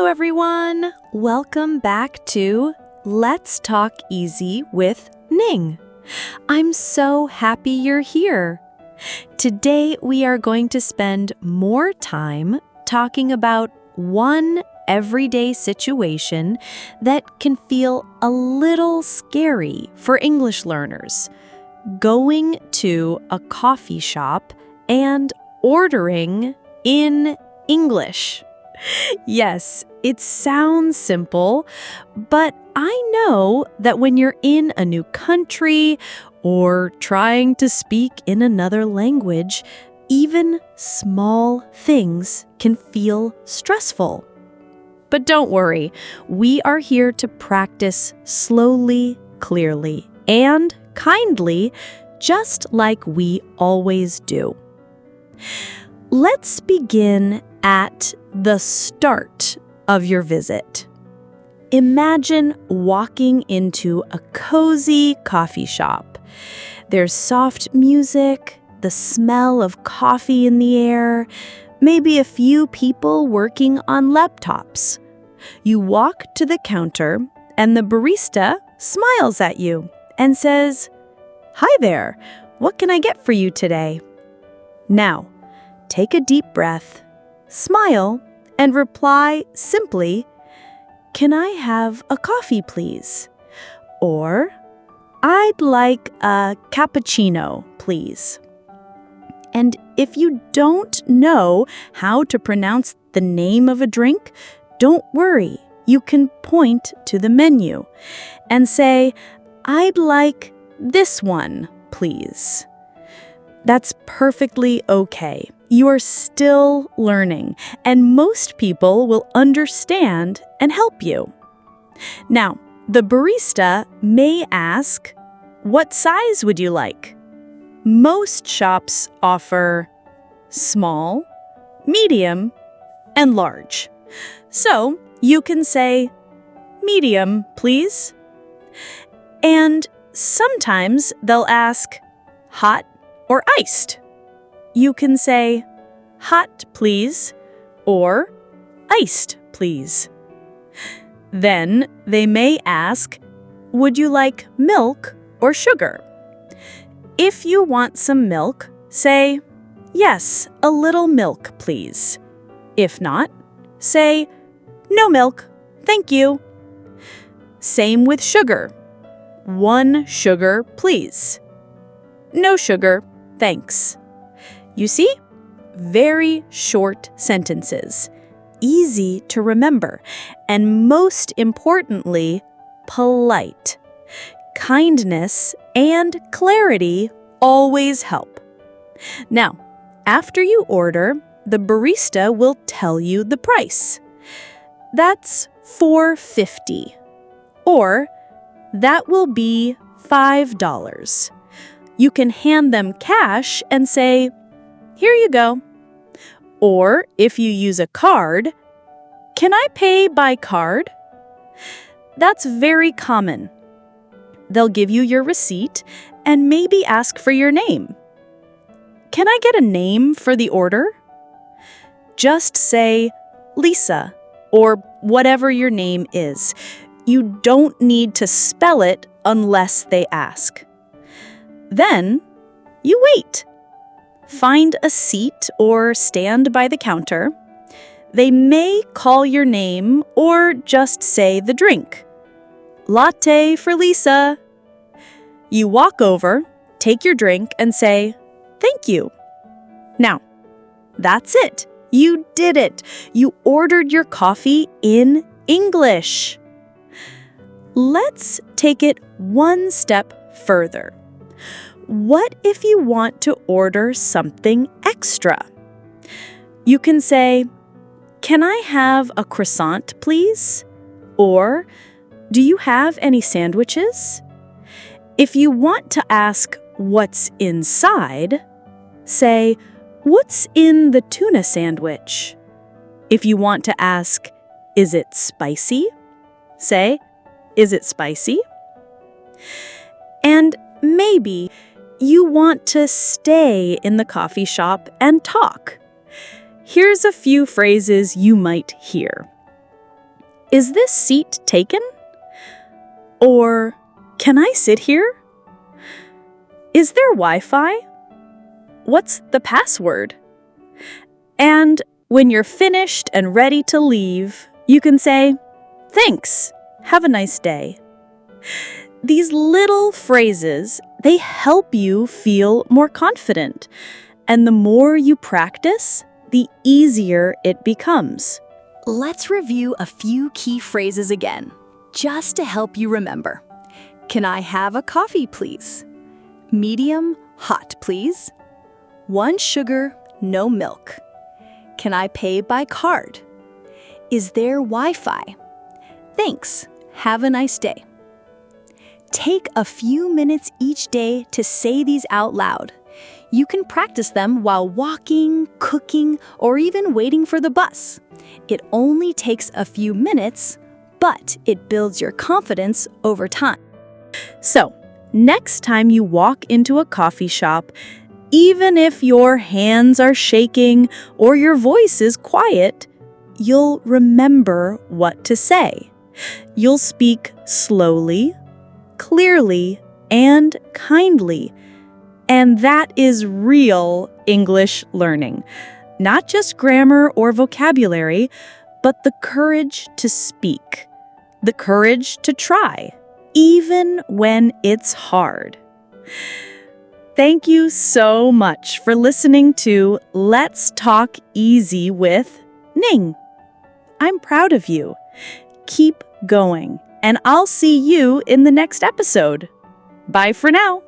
Hello, everyone. Welcome back to Let's Talk Easy with Ning. I'm so happy you're here. Today, we are going to spend more time talking about one everyday situation that can feel a little scary for English learners: going to a coffee shop and ordering in English. Yes, it sounds simple, but I know that when you're in a new country or trying to speak in another language, even small things can feel stressful. But don't worry, we are here to practice slowly, clearly, and kindly, just like we always do. Let's begin at the start of your visit. Imagine walking into a cozy coffee shop. There's soft music, the smell of coffee in the air, maybe a few people working on laptops. You walk to the counter, and the barista smiles at you and says, "Hi there, what can I get for you today?" Now, take a deep breath, smile, and reply simply, "Can I have a coffee, please?" Or, "I'd like a cappuccino, please." And if you don't know how to pronounce the name of a drink, don't worry. You can point to the menu and say, "I'd like this one, please." That's perfectly okay. You are still learning, and most people will understand and help you. Now, the barista may ask, "What size would you like?" Most shops offer small, medium, and large. So you can say, "Medium, please." And sometimes they'll ask, "Hot or iced?" You can say, "Hot, please," or "Iced, please." Then they may ask, "Would you like milk or sugar?" If you want some milk, say, "Yes, a little milk, please." If not, say, "No milk, thank you." Same with sugar. "1 sugar, please." "No sugar, thanks." You see? Very short sentences, easy to remember, and most importantly, polite. Kindness and clarity always help. Now, after you order, the barista will tell you the price. That's $4.50, or that will be $5. You can hand them cash and say, "Here you go." Or if you use a card, "Can I pay by card?" That's very common. They'll give you your receipt and maybe ask for your name. "Can I get a name for the order?" Just say Lisa or whatever your name is. You don't need to spell it unless they ask. Then you wait. Find a seat or stand by the counter. They may call your name or just say the drink. "Latte for Lisa." You walk over, take your drink, and say, "Thank you." Now, that's it. You did it. You ordered your coffee in English. Let's take it one step further. What if you want to order something extra? You can say, "Can I have a croissant, please?" Or, "Do you have any sandwiches?" If you want to ask what's inside, say, "What's in the tuna sandwich?" If you want to ask, "Is it spicy?" say, "Is it spicy?" And maybe you want to stay in the coffee shop and talk. Here's a few phrases you might hear. Is this seat taken? Or, can I sit here? Is there Wi-Fi? What's the password? And when you're finished and ready to leave, you can say, "Thanks. Have a nice day." These little phrases, they help you feel more confident. And the more you practice, the easier it becomes. Let's review a few key phrases again, just to help you remember. Can I have a coffee, please? Medium hot, please. 1 sugar, no milk. Can I pay by card? Is there Wi-Fi? Thanks. Have a nice day. Take a few minutes each day to say these out loud. You can practice them while walking, cooking, or even waiting for the bus. It only takes a few minutes, but it builds your confidence over time. So, next time you walk into a coffee shop, even if your hands are shaking or your voice is quiet, you'll remember what to say. You'll speak slowly, clearly, and kindly. And that is real English learning. Not just grammar or vocabulary, but the courage to speak, the courage to try, even when it's hard. Thank you so much for listening to Let's Talk Easy with Ning. I'm proud of you. Keep going, and I'll see you in the next episode. Bye for now.